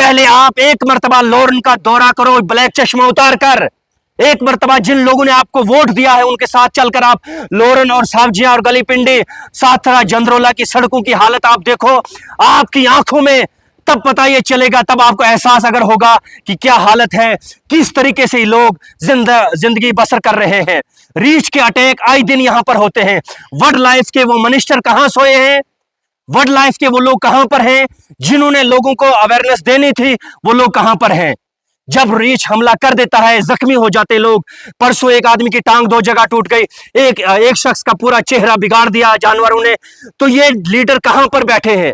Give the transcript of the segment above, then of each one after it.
पहले आप एक मर्तबा लोरन का दौरा करो, ब्लैक चश्मा उतार कर। एक मर्तबा जिन लोगों ने आपको वोट दिया है उनके साथ चलकर आप लोरन और सावजिया और गली पिंडी साथरा जंद्रोला की सड़कों की हालत आप देखो। आपकी आंखों में तब पता ये चलेगा, तब आपको एहसास अगर होगा कि क्या हालत है, किस तरीके से लोग जिंदगी बसर कर रहे हैं। रीच के अटैक आए दिन यहां पर होते हैं। वर्ल्ड लाइफ के वो मिनिस्टर कहां सोए हैं, वर्ल्ड लाइफ के वो लोग कहां पर हैं जिन्होंने लोगों को अवेयरनेस देनी थी, वो लोग कहां पर हैं। जब रीच हमला कर देता है, जख्मी हो जाते लोग। परसों एक आदमी की टांग 2 जगह टूट गई, एक शख्स का पूरा चेहरा बिगाड़ दिया जानवरों ने। तो ये लीडर कहां पर बैठे हैं?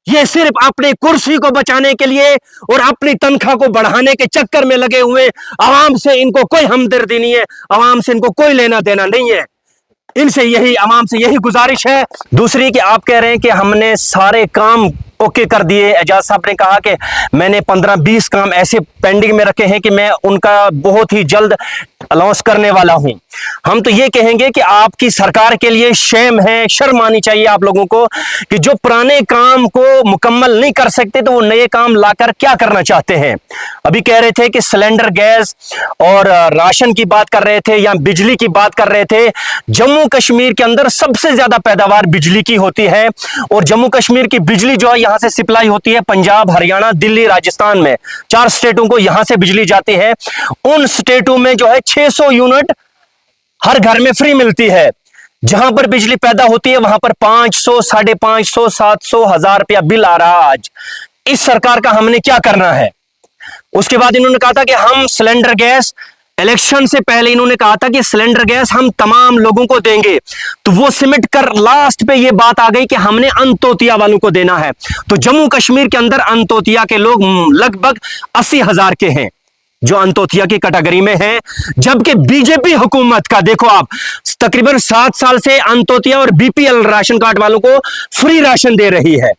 ये सिर्फ अपनी कुर्सी को बचाने के लिए और अपनी तनख्वाह को बढ़ाने के चक्कर में लगे हुए। आवाम से इनको कोई हमदर्दी नहीं है, आवाम से इनको कोई लेना देना नहीं है। इनसे यही, आवाम से यही गुजारिश है। दूसरी कि आप कह रहे हैं कि हमने सारे काम ओके कर दिए। एजाज साहब ने कहा कि मैंने 15-20 काम ऐसे पेंडिंग में रखे हैं कि मैं उनका बहुत ही जल्द अनाउंस करने वाला हूं। हम तो ये कहेंगे कि आपकी सरकार के लिए शेम है, शर्म आनी चाहिए आप लोगों को कि जो पुराने काम को मुकम्मल नहीं कर सकते तो वो नए काम लाकर क्या करना चाहते हैं। अभी कह रहे थे कि सिलेंडर गैस और राशन की बात कर रहे थे या बिजली की बात कर रहे थे। जम्मू कश्मीर के अंदर सबसे ज्यादा पैदावार बिजली की होती है और जम्मू कश्मीर की बिजली जो है यहां से सप्लाई होती है पंजाब, हरियाणा, दिल्ली, राजस्थान में 4 स्टेटों को यहां से बिजली जाती है। उन स्टेटों में जो है 600 यूनिट हर घर में फ्री मिलती है। जहां पर बिजली पैदा होती है वहां पर 500, 550, 700, 1000 रुपया बिल आ रहा। आज इस सरकार का हमने क्या करना है? उसके बाद इन्होंने कहा था कि हम सिलेंडर गैस, इलेक्शन से पहले इन्होंने कहा था कि सिलेंडर गैस हम तमाम लोगों को देंगे। तो वो सिमट कर लास्ट पे ये बात आ गई कि हमने अंतोतिया वालों को देना है। तो जम्मू कश्मीर के अंदर अंतोतिया के लोग लगभग 80,000 के हैं जो अंतोतिया की कैटेगरी में हैं। जबकि बीजेपी हुकूमत का देखो आप, तकरीबन 7 साल से अंतोतिया और बीपीएल राशन कार्ड वालों को फ्री राशन दे रही है।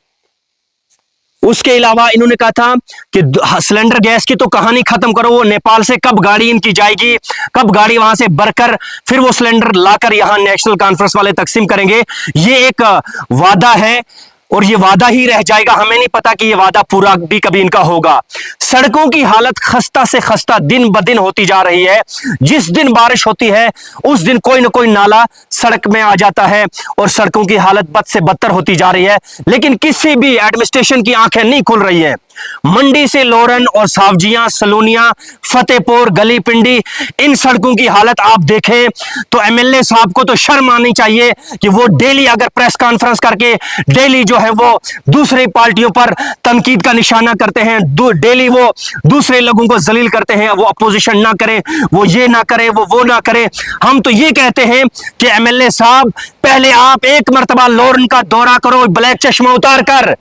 उसके अलावा इन्होंने कहा था कि सिलेंडर गैस की तो कहानी खत्म करो, वो नेपाल से कब गाड़ी इनकी जाएगी, कब गाड़ी वहां से भरकर फिर वो सिलेंडर लाकर यहां नेशनल कॉन्फ्रेंस वाले तकसीम करेंगे। ये एक वादा है और ये वादा ही रह जाएगा। हमें नहीं पता कि ये वादा पूरा भी कभी इनका होगा। सड़कों की हालत खस्ता से खस्ता दिन ब दिन होती जा रही है। जिस दिन बारिश होती है उस दिन कोई ना कोई नाला सड़क में आ जाता है और सड़कों की हालत बद से बदतर होती जा रही है। लेकिन किसी भी एडमिनिस्ट्रेशन की आंखें नहीं खुल रही है। मंडी से लोरन और सावजिया, सलोनिया, फतेहपुर, गली पिंडी, इन सड़कों की हालत आप देखें तो एमएलए साहब को तो शर्म आनी चाहिए कि वो डेली अगर प्रेस कॉन्फ्रेंस करके डेली जो है वो दूसरी पार्टियों पर तनकीद का निशाना करते हैं, डेली वो दूसरे लोगों को जलील करते हैं। वो अपोजिशन ना करे, वो ये ना करे, वो ना करे। हम तो ये कहते हैं कि एमएलए साहब पहले आप एक मर्तबा लोरन का दौरा करो, ब्लैक चश्मा उतार कर।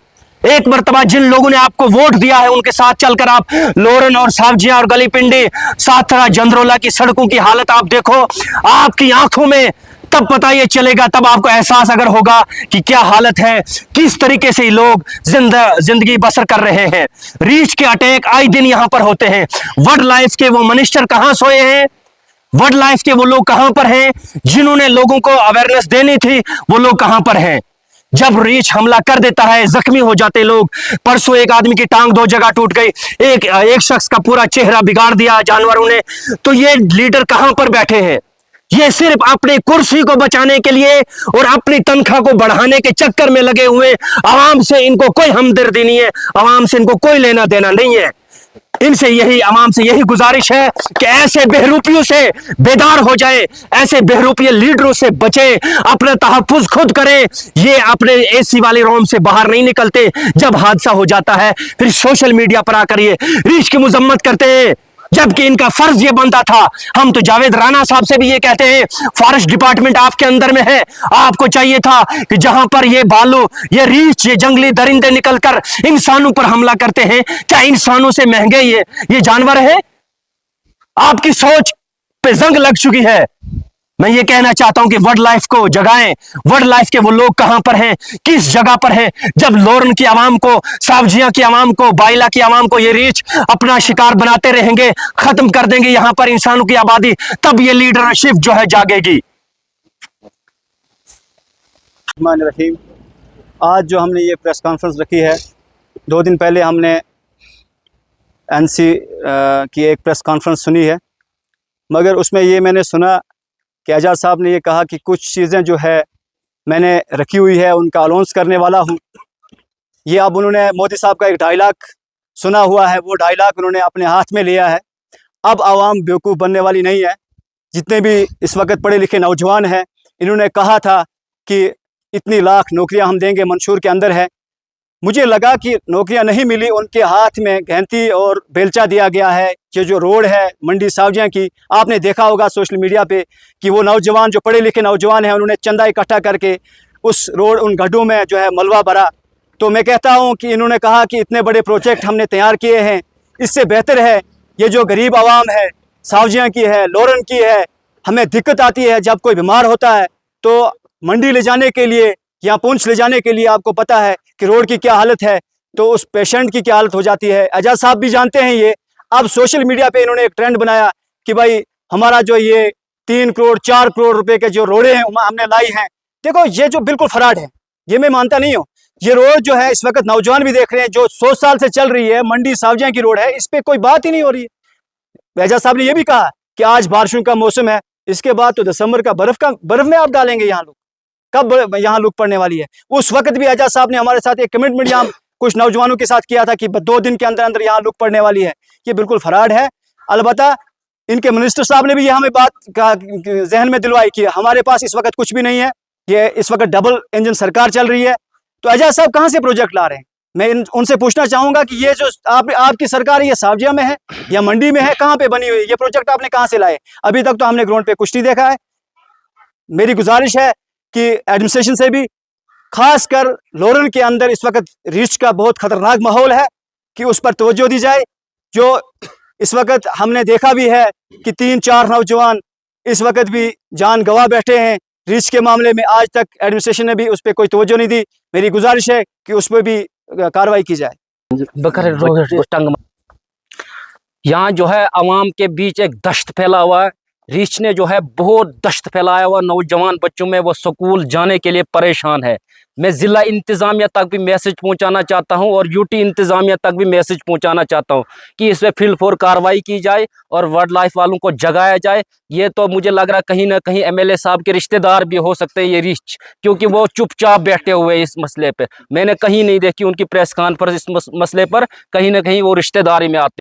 एक मर्तबा जिन लोगों ने आपको वोट दिया है उनके साथ चलकर आप लोरन और सावजिया और गली पिंडी साथरा जंद्रोला की सड़कों की हालत आप देखो। आपकी आंखों में तब पता ये चलेगा, तब आपको एहसास अगर होगा कि क्या हालत है, किस तरीके से लोग जिंदगी बसर कर रहे हैं। रीच के अटैक आए दिन यहां पर होते हैं। वर्ल्ड लाइफ के वो मिनिस्टर कहां सोए हैं, वर्ल्ड लाइफ के वो लोग कहां पर हैं जिन्होंने लोगों को अवेयरनेस देनी थी, वो लोग कहां पर हैं। जब रीच हमला कर देता है, जख्मी हो जाते लोग। परसों एक आदमी की टांग 2 जगह टूट गई, एक शख्स का पूरा चेहरा बिगाड़ दिया जानवरों ने। तो ये लीडर कहां पर बैठे हैं? ये सिर्फ अपनी कुर्सी को बचाने के लिए और अपनी तनख्वाह को बढ़ाने के चक्कर में लगे हुए। आवाम से इनको कोई हमदर्दी नहीं है, आवाम से इनको कोई लेना देना नहीं है। इनसे यही, आवाम से यही गुजारिश है कि ऐसे बेहरूपियों से बेदार हो जाए, ऐसे बेहरूपिये लीडरों से बचे, अपना तहफ्फुज खुद करें। ये अपने एसी वाले रूम से बाहर नहीं निकलते। जब हादसा हो जाता है फिर सोशल मीडिया पर आकर ये रीच की मजम्मत करते हैं, जबकि इनका फर्ज ये बनता था। हम तो जावेद राणा साहब से भी ये कहते हैं, फॉरेस्ट डिपार्टमेंट आपके अंदर में है, आपको चाहिए था कि जहां पर ये भालू, ये रीछ, ये जंगली दरिंदे निकलकर इंसानों पर हमला करते हैं, क्या इंसानों से महंगे ये जानवर है? आपकी सोच पे जंग लग चुकी है। मैं ये कहना चाहता हूं कि वर्ल्ड लाइफ को जगाएं। वर्ल्ड लाइफ के वो लोग कहां पर हैं, किस जगह पर हैं? जब लोरन की आवाम को, सावजिया की आवाम को, बाइला की आवाम को ये रीच अपना शिकार बनाते रहेंगे, खत्म कर देंगे यहां पर इंसानों की आबादी, तब ये लीडरशिप जो है जागेगी। आज जो हमने ये प्रेस कॉन्फ्रेंस रखी है, 2 दिन पहले हमने एनसी की एक प्रेस कॉन्फ्रेंस सुनी है, मगर उसमें ये मैंने सुना कि एजाज साहब ने ये कहा कि कुछ चीज़ें जो है मैंने रखी हुई है, उनका अनाउंस करने वाला हूँ। ये अब उन्होंने मोदी साहब का एक डायलॉग सुना हुआ है, वो डायलॉग उन्होंने अपने हाथ में लिया है। अब आवाम बेवकूफ़ बनने वाली नहीं है। जितने भी इस वक्त पढ़े लिखे नौजवान हैं, इन्होंने कहा था कि इतनी लाख नौकरियां हम देंगे, मंशूर के अंदर है। मुझे लगा कि नौकरियां नहीं मिली, उनके हाथ में गहनती और बेलचा दिया गया है। ये जो रोड है मंडी सावजियाँ की, आपने देखा होगा सोशल मीडिया पे कि वो नौजवान जो पढ़े लिखे नौजवान हैं, उन्होंने चंदा इकट्ठा करके उस रोड, उन गड्ढों में जो है मलबा भरा। तो मैं कहता हूँ कि इन्होंने कहा कि इतने बड़े प्रोजेक्ट हमने तैयार किए हैं, इससे बेहतर है ये जो गरीब आवाम है, सावजियाँ की है, लोरन की है, हमें दिक्कत आती है जब कोई बीमार होता है तो मंडी ले जाने के लिए या पूंछ ले जाने के लिए आपको पता है कि रोड की क्या हालत है, तो उस पेशेंट की क्या हालत हो जाती है। एजाज साहब भी जानते हैं ये। अब सोशल मीडिया पे इन्होंने एक ट्रेंड बनाया कि भाई हमारा जो ये 3 करोड़ 4 करोड़ रुपए के जो रोडें हैं हमने लाई हैं। देखो ये जो बिल्कुल फ्रॉड है, ये मैं मानता नहीं हूँ। ये रोड जो है इस वक्त नौजवान भी देख रहे हैं, जो 100 साल से चल रही है, मंडी सावजियाँ की रोड है, इस पर कोई बात ही नहीं हो रही है। एजाज साहब ने यह भी कहा कि आज बारिशों का मौसम है, इसके बाद तो दिसंबर का बर्फ में आप डालेंगे यहाँ लोग, कब यहाँ लुक पड़ने वाली है। उस वक्त भी एजाज साहब ने हमारे साथ एक कमिटमेंट यहाँ कुछ नौजवानों के साथ किया था कि 2 दिन के अंदर अंदर यहाँ लुक पड़ने वाली है। ये बिल्कुल फ्रॉड है। अलबत्ता इनके मिनिस्टर साहब ने भी ये हमें बात का जहन में दिलवाई कि हमारे पास इस वक्त कुछ भी नहीं है, ये इस वक्त डबल इंजन सरकार चल रही है। तो एजाज साहब कहाँ से प्रोजेक्ट ला रहे हैं? मैं उनसे पूछना चाहूंगा कि ये जो आपकी सरकार है, ये सावजिया में है या मंडी में है, कहाँ पे बनी हुई है? ये प्रोजेक्ट आपने कहाँ से लाए? अभी तक तो हमने ग्राउंड पे कुछ नहीं देखा है। मेरी गुजारिश है कि एडमिनिस्ट्रेशन से भी, खासकर लोरन के अंदर इस वक्त रीच का बहुत खतरनाक माहौल है, कि उस पर तवज्जो दी जाए। जो इस वक्त हमने देखा भी है कि 3-4 नौजवान इस वक्त भी जान गंवा बैठे हैं रीच के मामले में। आज तक एडमिनिस्ट्रेशन ने भी उस पर कोई तवज्जो नहीं दी। मेरी गुजारिश है कि उस पर भी कार्रवाई की जाए। यहाँ जो है अवाम के बीच एक दहशत फैला हुआ है। रीच ने जो है बहुत दहशत फैलाया हुआ, नौजवान बच्चों में वो स्कूल जाने के लिए परेशान है। मैं ज़िला इंतज़ामिया तक भी मैसेज पहुंचाना चाहता हूं और यूटी इंतज़ामिया तक भी मैसेज पहुंचाना चाहता हूं कि इस पर फिल फोर कार्रवाई की जाए और वाइल्ड लाइफ वालों को जगाया जाए। ये तो मुझे लग रहा है कहीं ना कहीं एमएलए साहब के रिश्तेदार भी हो सकते हैं ये रीच, क्योंकि वो चुपचाप बैठे हुए हैं इस मसले पे। मैंने कहीं नहीं देखी उनकी प्रेस कॉन्फ्रेंस इस मसले पर, कहीं ना कहीं वो रिश्तेदारी में आते।